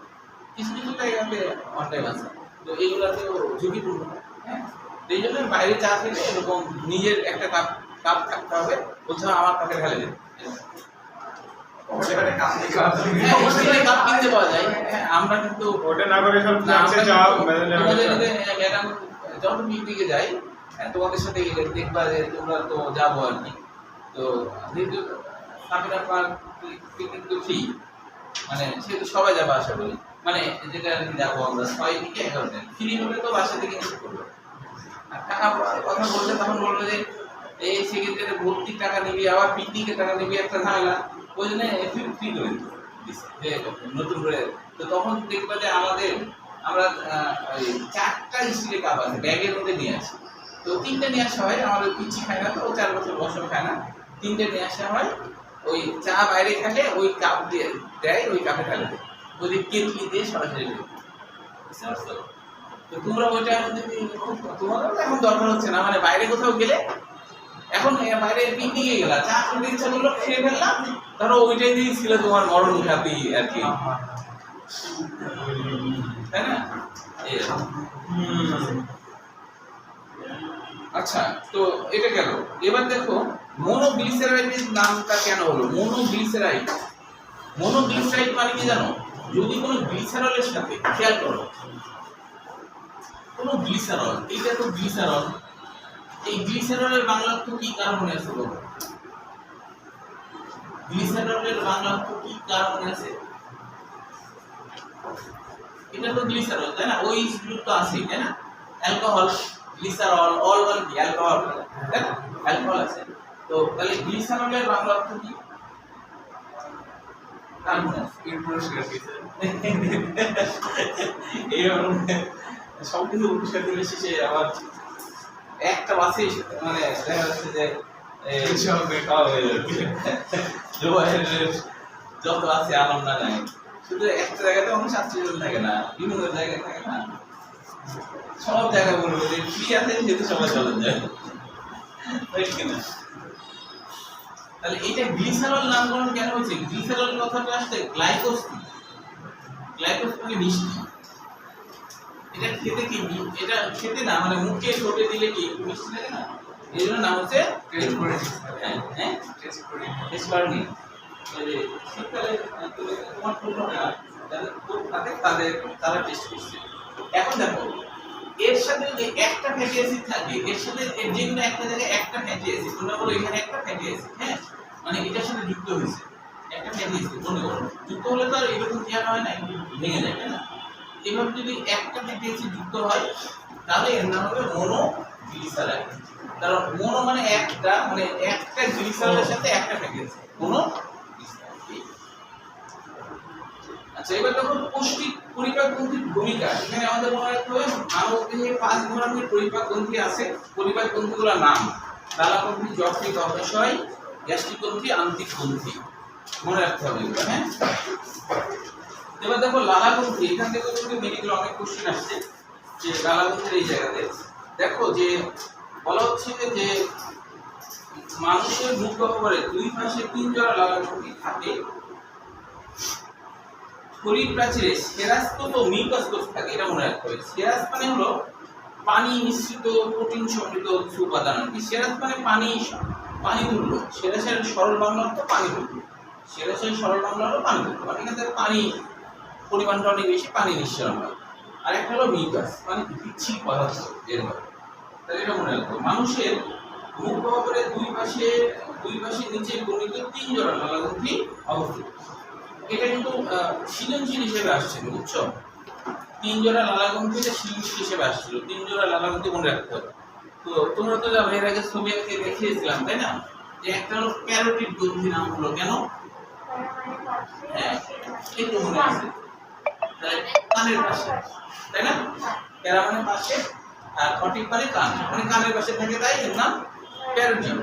কিছু কিছু জায়গাতে ওয়ান টাইম আছে, তো এইগুলাতেও ঝুঁকিপূর্ণ। হ্যাঁ, তো এই জন্য বাইরে চা খেলে এরকম নিজের একটা কাপ কাপ থাকতে হবে, বলছে আমার কাপে ঢালে দেবে। সেখানে কাজ নেই, কাজ নেই। হ্যাঁ, স্টিলের কাপ কিনতে পাওয়া যায়। হ্যাঁ, আমরা কিন্তু ওটা না করে সব না, ফ্লাক্সে আমরা চা কিন্তু তোমাদের ম্যাডাম যখন পিকনিকে যাই, তোমাদের সাথে গেলে দেখবা যে তোমরা তো যাবো আর কি, তো যেহেতু সাকিরা পার্ক পিকনিক তো ফ্রি, মানে সেহেতু সবাই যাবো আশা করি, মানে যেটা যাবো আমরা 6 থেকে 11 জন, ফ্রি হলে তো বাসা থেকে নিতে করবো। আর টাকা কথা বললে তখন বললো যে এই সেক্ষেত্রে ভর্তির টাকা নিবি, আবার পিকনিকের টাকা নিবি, একটা ঝামেলা, ওই জন্য ফ্রি করে দিচ্ছে যে নতুন করে। তো তখন দেখবা যে আমরা ওই 4টা স্টিলের কাপ আছে ব্যাগের মধ্যে নিয়ে আসি, তো 3টে নিয়ে আসা হয়, আমাদের পিচ্ছি খায় না, তো ও 4 বছর বছর খায় না, 3টে নিয়ে আসা হয়, ওই চা বাইরে খেলে ওই কাপ দিয়ে দেয়, ওই কাপে ঢালে দেয়, ওই কেটলি দিয়ে সরাসরি দেয়। বুঝতে পারছো? তো তোমরা ওইটা এখন যদি তোমাদের তো এখন দরকার হচ্ছে না, মানে বাইরে কোথাও গেলে এখন বাইরে পিকনিকে গেলা, চা খেতে ইচ্ছা করলো, খেয়ে ফেললাম, ধরো ওইটাই দিয়ে ছিল তোমার মরণ ঘাতি আর কি, তাই না? আচ্ছা, তো এটা গেল। এবার দেখো মনোগ্লিসারাইডের নামটা কেন হলো মনোগ্লিসারাইড? মনোগ্লিসারাইড মানে কি জানো? যদি কোনো গ্লিসারলের সাথে, খেয়াল করো, কোনো গ্লিসারল, এইটা তো গ্লিসারল, এই গ্লিসারলের বাংলা অর্থ কি কার মনে আছে বলো? গ্লিসারলের বাংলা অর্থ কি কার মনে আছে? এটা তো গ্লিসারল, তাই না? ওই গ্রুপ তো আছে, তাই না? অ্যালকোহল, গ্লিসারল, অল মানে কি অ্যালকোহল, তাই না? অ্যালকোহল আছে, তো তাহলে গ্লিসারলের বাংলা অর্থ কি কার মনে আছে? সবকিছু পরিষ্কার দিলে শেষে আবার একটা বাসে মানে দেখা যাচ্ছে যে যত আছে আলম না নাই, শুধু একটা জায়গাতে অনেক 7 জন থাকে না, বিভিন্ন জায়গায় থাকে না, সব জায়গায় বলবো যে ফ্রি আছে যেহেতু সবাই চলে যায়, তাই কিনা? তাহলে এটা গ্লিসারল নামকরণ কেন হয়েছে? গ্লিসারল কথাটা আসছে গ্লাইকোজ, গ্লাইকোজ মানে মিষ্টি, এটা খেতে কি, এটা খেতে না, মানে মুখে ঠোঁটে দিলে কি একটু মিষ্টি লাগে না, এই জন্য নাম হচ্ছে টেস্ট করে। হ্যাঁ, টেস্ট করেনি, ওই যে শীতকালে তোমার ঠোঁট না যাদের ঠোঁট থাকে তারা টেস্ট করছে। এখন দেখো এর সাথে যদি একটা ফ্যাটি অ্যাসিড থাকে, এর সাথে যে কোনো একটা জায়গায় একটা ফ্যাটি অ্যাসিড, তোমরা বলো এখানে একটা ফ্যাটি অ্যাসিড, হ্যাঁ, মানে এটার সাথে যুক্ত হয়েছে একটা ফ্যাটি অ্যাসিড, মনে করো যুক্ত হলে তো আর এরকম কি হয় না, ভেঙে যায়, তাই না? এভাবে যদি একটা ফ্যাটি অ্যাসিড যুক্ত হয় তাহলে এর নাম হবে মনোগ্লিসারাইড। কারণ মনো মানে একটা, মানে একটা গ্লিসারলের সাথে একটা ফ্যাটি অ্যাসিড, মনোগ্লিসারাইড। আচ্ছা, এবার দেখো পুষ্টি পরিপাক গ্রন্থির ভূমিকা। এখানে আমাদের মনে রাখতে হবে মানবদেহে 5 ধরনের পরিপাক গ্রন্থি আছে। পরিপাক গ্রন্থিগুলোর নাম লালাগ্রন্থি, যকৃৎ, অগ্ন্যাশয়, গ্যাস্ট্রিক গ্রন্থি, আন্ত্রিক গ্রন্থি, মনে রাখতে হবে এগুলো। হ্যাঁ, এবার দেখো লালাগ্রন্থি, এখান থেকে কিন্তু মেডিকেল অনেক কোশ্চেন আসছে যে লালাগ্রন্থির এই জায়গাতে দেখো যে বলা হচ্ছে যে মানুষের মুখ গহ্বরে 2 পাশে 3 জোড়া লালাগ্রন্থি থাকে, শরীর প্রাচীরে সেরাস কোষ ও মিউকাস কোষ থাকে, এটা মনে রাখতে হবে। সেরাস মানে হলো পানি মিশ্রিত প্রোটিন সমৃদ্ধ কিছু উপাদান আর কি। সেরাস মানে পানি তুল্য। সেরাসের সরল বাংলা অর্থ পানি তুল্য। সেরাসের সরল বাংলা হলো পানি তুল্য, মানে এখান থেকে পানি পরিমাণটা অনেক বেশি, পানি নিঃসরণ হয়। আর একটা হলো মিউকাস, মানে পিচ্ছিল পদার্থ এর হয়। তাহলে এটা মনে রাখতে হবে। মানুষের মুখ গহ্বরের দুই পাশে নিচে গণিত 3 জোড়া লালাগ্রন্থি অবস্থিত। এটা কিন্তু সৃজনশীল হিসেবে আসছিল, বুঝছো? 3 জোড়া লালাগ্রন্থি এটা সৃজনশীল হিসেবে আসছিল। 3 জোড়া লালাগ্রন্থি মনে রাখতে হবে। তো তোমরা তো জানো, এর আগে ছবি আঁকে দেখিয়েছিলাম, তাই না? যে একটা হলো প্যারোটিড গ্রন্থি, নাম হলো কেন? হ্যাঁ, একটু মনে আছে, কানের পাশে, তাই না? প্যারা মানে পাশে, আর অটিক মানে কান, মানে কানের পাশে থাকে, তাই এর নাম প্যারোটিড।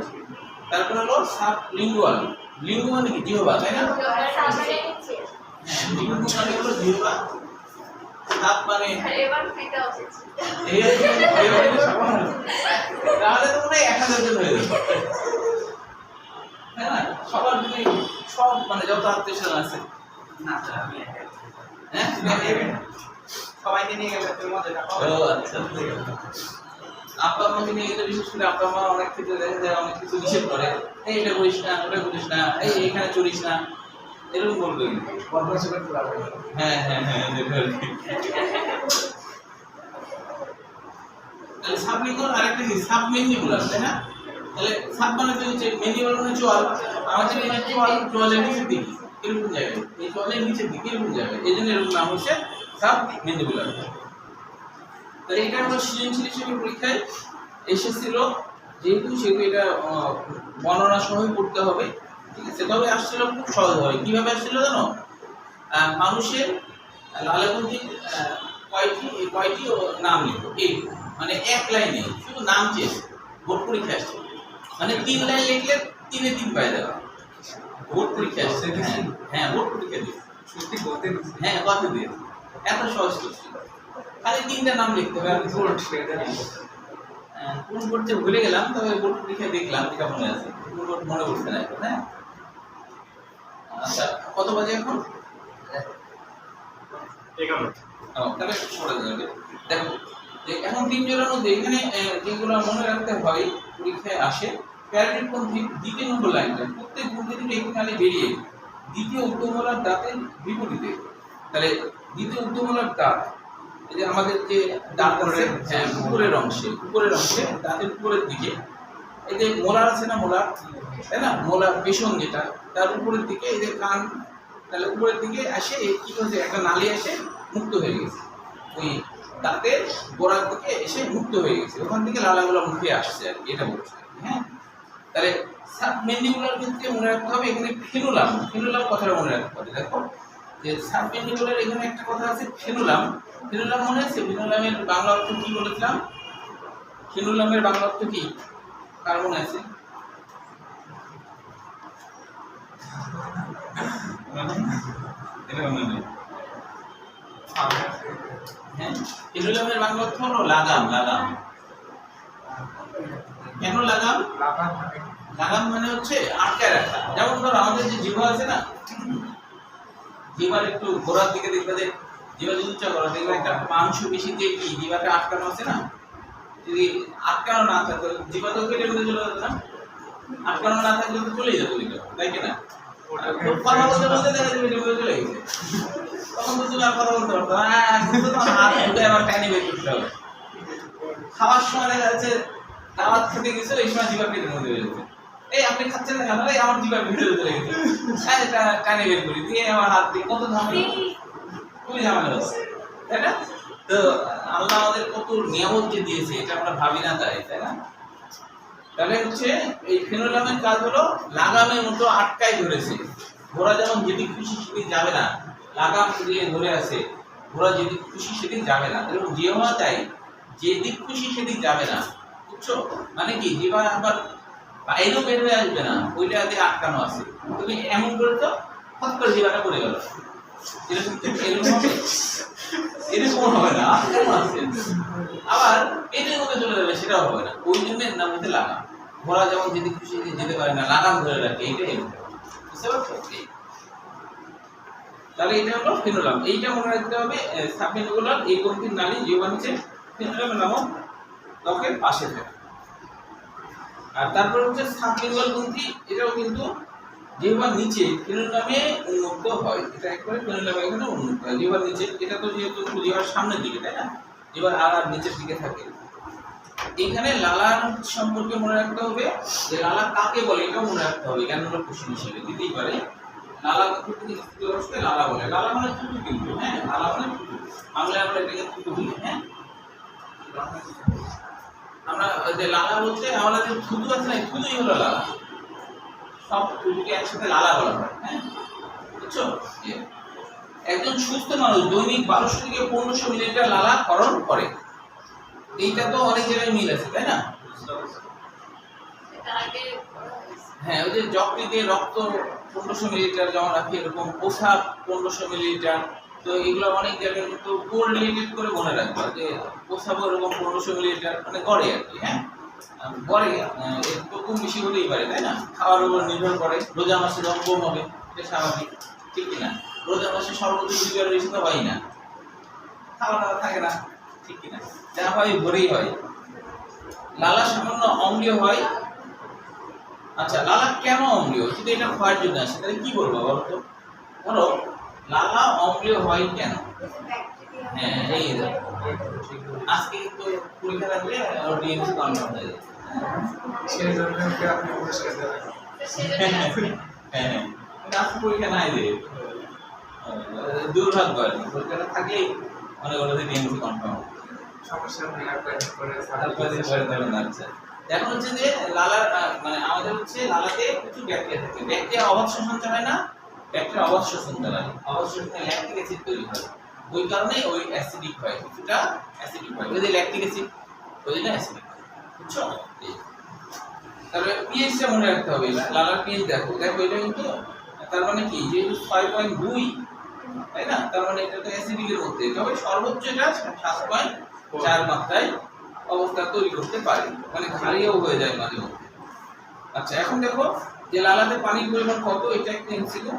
তারপর হলো সাবলিঙ্গুয়াল। লিঙ্গু মানে কি? জিহ্বা, তাই না? হ্যাঁ, লিঙ্গু মানে হলো জিহ্বা। সাব মানে তাহলে তো মনে হয় 1000 জন হয়ে যাবে, তাই না? সবার যদি সব মানে যত আত্মীয় আছে না স্যার, আমি হ্যাঁ সবাইকে নিয়ে গেলে তো মজাটা পাবো। ও আচ্ছা, আব্বা আমাকে নিয়ে গেলে বিশেষ করে আব্বা মা অনেক ক্ষেত্রে দেখা যায় অনেক কিছু নিষেধ করে, এই এটা করিস না, ওটা করিস না, এই এখানে চলিস না, এরকম বলবে। হ্যাঁ হ্যাঁ হ্যাঁ, তাহলে সাবলিঙ্গুয়াল আরেকটা কি? সাবমেন্ডিবুলার, তাই না? তাহলে সাব মানে তো হচ্ছে মেন্ডিবুলার মানে চোয়াল। আমাদের এই চোয়ালের নিচের দিকে এরকম জায়গায়, এই চোয়ালের নিচের দিকে এরকম জায়গায়, এই জন্য এরকম নাম হচ্ছে সাবমেন্ডিবুলার। তাহলে এটা হলো সৃজনশীল হিসেবে পরীক্ষায় এসেছিল, যেহেতু সেহেতু এটা বর্ণনা সহই করতে হবে, ঠিক আছে? তবে আসছিল খুব সহজভাবে। কিভাবে আসছিল জানো? মানুষের লালাগ্রন্থি কয়টি নাম লিখো, এই মানে এক লাইনে শুধু নাম চেয়েছে। বোর্ড পরীক্ষা আসছে, মানে 3 লাইন লিখলে 3-এ 3 পাই দেওয়া। বোর্ড পরীক্ষা আসছে, হ্যাঁ বোর্ড পরীক্ষা দিয়েছে, সত্যি বলতে হ্যাঁ কথা দিয়ে এত সহজ করছিল। খালি 3টা নাম লিখতে হবে। আমি বোর্ড সেটা কোন বোর্ডে ভুলে গেলাম, তবে বোর্ড পরীক্ষা দেখলাম, যেটা মনে আছে। কোন বোর্ড মনে পড়ছে না এখন। হ্যাঁ, আচ্ছা, কত বাজে এখন? 51। তাহলে পড়া যাবে। দেখো, যে এখন 3 জোড়ার মধ্যে এখানে যেগুলো মনে রাখতে হয় পরীক্ষায় আসে, প্যারাটিড গ্রন্থি দ্বিতীয় নম্বর লাইনটা প্রত্যেক গ্রন্থি থেকে একটি নালী বেরিয়ে দ্বিতীয় উত্তমলার দাঁতের বিপরীতে। তাহলে দ্বিতীয় উত্তমলার দাঁত, এই যে আমাদের যে দাঁত আছে, হ্যাঁ উপরের অংশে দাঁতের উপরের দিকে এই যে মোলার আছে না, মোলার, তাই না? মোলার পেছন যেটা, তার উপরের দিকে এই যে কান, তাহলে উপরের দিকে আসে কি হচ্ছে, একটা নালী এসে মুক্ত হয়ে গেছে, ওই দাঁতের গোড়ার দিকে এসে মুক্ত হয়ে গেছে, ওখান থেকে লালাগুলো মুখে আসছে আর কি, এটা বলছে। হ্যাঁ, তাহলে সাবমেন্ডিবুলার ক্ষেত্রে মনে রাখতে হবে এখানে ফেনুলাম কথাটা মনে রাখতে হবে। দেখো যে সাবমেন্ডিবুলার এখানে একটা কথা আছে ফেনুলাম মনে আছে? ফেনুলামের বাংলা অর্থ কি বলেছিলাম? ফেনুলামের বাংলা অর্থ কি কার মনে আছে? হ্যাঁ, ফেনুলামের বাংলা অর্থ হলো লাগাম। কেন লাগাম? লাগাম মানে হচ্ছে আটকায় রাখা। যেমন ধরো আমাদের যে জিহ্বা আছে না, জিহ্বার একটু গোড়ার দিকে দেখবে যে জিহ্বা যদি উচ্চ করো, দেখবে একটা মাংস বেশি দিয়ে কি জিহ্বাটা আটকানো আছে না? যদি আটকানো না থাকতো জিহ্বা তো কেটে চলে যেত না, আটকানো না থাকলে তো চলেই যেত, তাই কি না? কথা বলতে বলতে দেখা যাবে জিহ্বা চলে গেছে, তখন তো তুমি আর কথা বলতে পারতো না, হাত ধুয়ে আবার টানি বের করতে হবে। খাওয়ার সময় দেখা যাচ্ছে দাওয়াত খেতে গেছে, এই সময় জিহ্বা পেটের মধ্যে হয়ে যাচ্ছে, এই আপনি খাচ্ছেন না কেন? এই আমার জিহ্বা ভিতরে চলে গেছে, এটা টানি বের করি দিয়ে আমার হাত দিয়ে কত ঝামেলা, খুবই ঝামেলা হচ্ছে, তাই না? তো আল্লাহ আমাদের কত নিয়ামত যে দিয়েছে, এটা আমরা ভাবি না, তাই না? তাহলে হচ্ছে এই ফেনুলামের কাজ হলো লাগামের মতো আটকায় ধরেছে। ঘোড়া যেমন যেদিক খুশি সেদিক যাবে না, লাগাম দিয়ে ধরে আছে, ঘোড়া যেদিক খুশি সেদিক যাবে না, এরকম জিহ্বা তাই যেদিক খুশি সেদিক যাবে না, বুঝছো? মানে কি জিহ্বা আবার বাইরেও বের হয়ে আসবে না, ওইটা দিয়ে আটকানো আছে। তুমি এমন করে তো হট করে জিহ্বাটা পড়ে গেল, এরকম হবে না, আটকানো আছে। আবার পেটের মধ্যে চলে যাবে, সেটাও হবে না, ওই জন্য এর নাম হচ্ছে লাগাম। ঘোড়া যেমন যেদিক খুশি যেতে পারে না, লাগাম ধরে রাখে, এইটাই বুঝতে পারছো? তাহলে এটা হলো ফেনোলাম। এইটা মনে রাখতে হবে সাবমেনুলার এই গ্রন্থির নালী জিহ্বার নিচে ফেনোলাম নামক ত্বকের পাশে থাকে। আর তারপর হচ্ছে সাবমেনুলার গ্রন্থি, এটাও কিন্তু জিহ্বার নিচে ফেনোলামে উন্মুক্ত হয়। এটা একবারে ফেনোলামে এখানে উন্মুক্ত হয় জিহ্বার নিচে। এটা তো যেহেতু জিহ্বার সামনের দিকে, তাই না? জিহ্বার আড়ার নিচের দিকে থাকে। এখানে লালার সম্পর্কে মনে রাখতে হবে যে লালা কাকে বলে, এটাও মনে রাখতে হবে। কেন হলো কোশ্চেন হিসেবে দিতেই পারে। লালা থেকে লালা বলে, লালা মানে থুতু কিন্তু, হ্যাঁ লালা মানে থুতু, বাংলায় আমরা এটাকে থুতু বলি। হ্যাঁ আমরা যে লালা বলতে আমাদের যে থুতু আছে না, থুতুই হলো লালা। সব থুতুকে একসাথে লালা বলা হয়। হ্যাঁ বুঝছো? একজন সুস্থ মানুষ দৈনিক 1200 থেকে 1500 মিলিলিটার লালা ক্ষরণ করে। এইটা তো অনেক জায়গায় মিল আছে, তাই না? এটা আগে হ্যাঁ, ওই যে যকৃতে রক্ত 1500 মিলিলিটার জমা রাখি, এরকম প্রসাব 1500 মিলিলিটার। তো এগুলো অনেক জায়গায় কিন্তু কোরিলেটেড করে মনে রাখবা যে প্রসাবও এরকম 1500 মিলিলিটার, মানে গড়ে আর কি। হ্যাঁ গড়ে একটু কম বেশি হতেই পারে, তাই না? খাওয়ার উপর নির্ভর করে। রোজা মাসে যখন কম হবে এটা স্বাভাবিক, ঠিক কিনা? রোজা মাসে সর্বোচ্চ 2 বার বেশি তো হয় না, খাওয়া দাওয়া থাকে না, ঠিক কিনা? যা হয় ভরেই হয়। লালা সামান্য অম্লীয় হয়। আচ্ছা, লালা কেন অম্লীয়? যদি এটা ক্ষয়ের জন্য আসে তাহলে কি বলবো বলো তো? ধরো লালা অম্লীয় হয় কেন? হ্যাঁ এই দেখো, আজকে তো পরীক্ষা থাকলে ডিএনসি কনফার্ম হয়ে যাবে। সেই জন্য কি আপনি পরিষ্কার দেবেন? হ্যাঁ আজকে পরীক্ষা নাই রে, দুর্ভাগ্য আর কি। পরীক্ষাটা থাকলেই মনে করো যে ডিএনসি কনফার্ম। সমস্যা নেই, আপনার করে আচ্ছা, এখন হচ্ছে যে লালার মানে আমাদের হচ্ছে লালাতে কিছু ব্যাকটেরিয়া থাকে। ব্যাকটেরিয়া অবাধ শ্বসন চালায় না, ব্যাকটেরিয়া অবাধ শ্বসন চালায়। অবাধ শ্বসনে ল্যাকটিক অ্যাসিড তৈরি হয়, ওই কারণে ওই অ্যাসিডিক হয়, কিছুটা অ্যাসিডিক হয়। ওই যে ল্যাকটিক অ্যাসিড, ওই জন্য অ্যাসিডিক, বুঝছো? তাহলে পিএইচটা মনে রাখতে হবে। লালার পিএইচ দেখো, দেখো এটা কিন্তু তার মানে কি, যেহেতু 6.2, তাই না? তার মানে এটা তো অ্যাসিডিকের মধ্যে, তবে সর্বোচ্চ এটা 7.4 মাত্রায় অবস্থা তৈরি করতে পারে, মানে ক্ষারীয় হয়ে যায় মাঝে মধ্যে। আচ্ছা, এখন দেখো যে লালাতে পানির পরিমাণ কত, এটা একটা এমসিকিউ।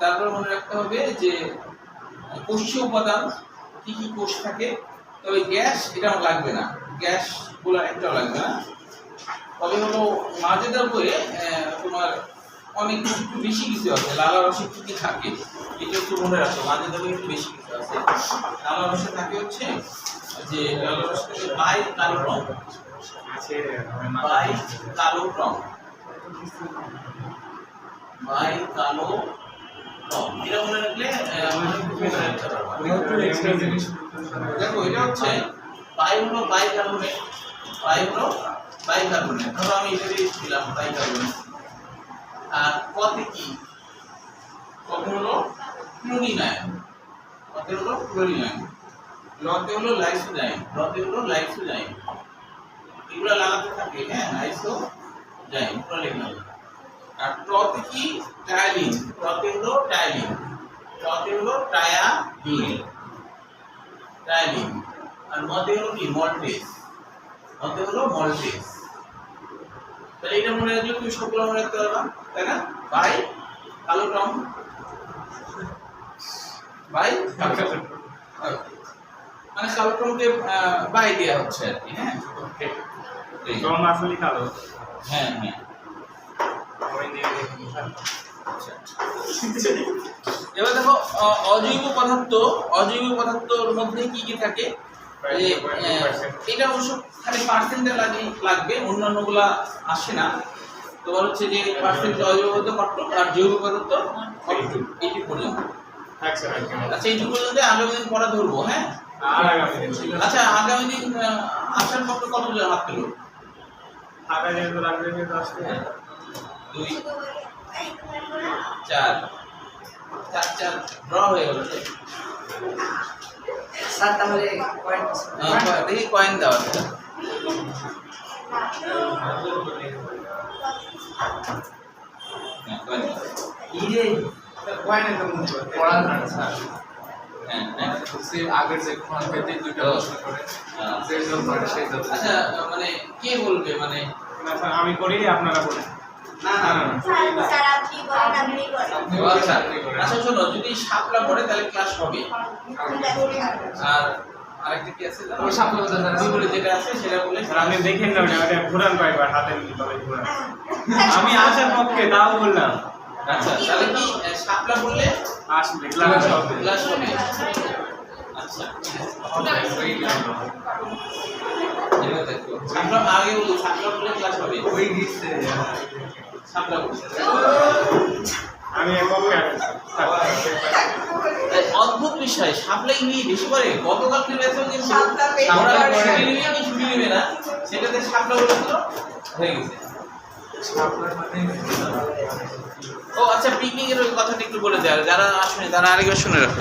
তারপর মনে রাখতে হবে যে কোষীয় উপাদান কি কি কোষ থাকে। তবে গ্যাস এটা লাগবে না, গ্যাস গুলো একটাও লাগবে না। তবে হলো মাজেদার বইয়ে তোমার অনেক একটু বেশি কিছু আছে। লালা রসে কি কি থাকে এটা একটু মনে রাখো, মাজেদার বইয়ে একটু বেশি কিছু আছে। লালা রসে থাকে হচ্ছে যে লালা রসে থাকে বাই কালো রং, বাই কালো রং, বাই কালো রং। এটা মনে রাখলে দেখো এটা হচ্ছে বাই হলো বাইকার্বনেট, বাই হলো বাইকার্বনেট। ধরো আমি এটা দিলাম বাইকার্বনেট। আর কতে কি, কতে হলো ক্লোরিন আয়ন, কতে হলো ক্লোরিন আয়ন। লতে হলো লাইসোজাইম, লতে হলো লাইসোজাইম। এগুলো লাগাতে থাকে, হ্যাঁ লাইসোজাইম পুরো লিখলাম। আর টতে কি, টায়ালিন, টতে হলো টায়ালিন, টতে হলো টায়ালিন, টায়ালিন। আর মতে হলো কি, মল্টেজ, মতে হলো মল্টেজ। তাহলে এটা মনে রাখলে তুমি সবগুলো মনে রাখতে পারবা, তাই না? বাই কালো রং, বাই মানে কালো রংকে বাই দেওয়া হচ্ছে আর কি। হ্যাঁ রং আসলে কালো। হ্যাঁ হ্যাঁ। এবার দেখো অজৈব পদার্থ, অজৈব পদার্থের মধ্যে কি কি থাকে? এটা অবশ্য খালি পার্সেন্টে লাগবে, অন্যান্যগুলা আসে না। তোমার হচ্ছে যে পার্সেন্ট অজৈব পদার্থ কত আর জৈব পদার্থ কত, এইটি পর্যন্ত। আচ্ছা এইটুকু পর্যন্ত আগামী দিন পড়া ধরবো। হ্যাঁ আচ্ছা, আগামী দিন আসার পর কতজন হাত পেল? 2 4 4 ড্র হয়ে গেল। স্যার তাহলে দেখি কয়েন দেওয়া আছে। আগের যে দুইটা প্রশ্ন করে আচ্ছা, মানে কে বলবে? মানে আমি করি, আপনারা বলেন। না স্যার আপনি করেন আপনি করেন আচ্ছা আচ্ছা শোনো যদি শাপলা পড়ে তাহলে ক্লাস হবে আর আরেকটা কি আছে জানো শাপলা বলে যেটা আছে সেটা বলে আপনি দেখেন না ওটা ঘুরান কয়েকবার হাতের তলে ঘুরান আমি আসার পক্ষে তাও বললাম আচ্ছা তাহলে কি শাপলা বললে আসবে ক্লাস হবে ক্লাস হবে আচ্ছা এবার দেখো শাপলা আগে বলি শাপলা বললে ক্লাস হবে ওই গিয়েছে শাপলা বলছে আমি এর পক্ষে অদ্ভুত বিষয় সাপ্লাই নিয়ে বেশি করে গতকালকে লেসন কিন্তু সাপলা পেয়ে আমরা করে। ছুটি নিয়ে কি ছুটি নেবে না সেটাতে সাপলা বলেছিল হয়ে গেছে আপনার মানে ও আচ্ছা পিকনিকের ওই কথাটা একটু বলে দেওয়া যারা আসেনি তারা আরেকবার শুনে রাখো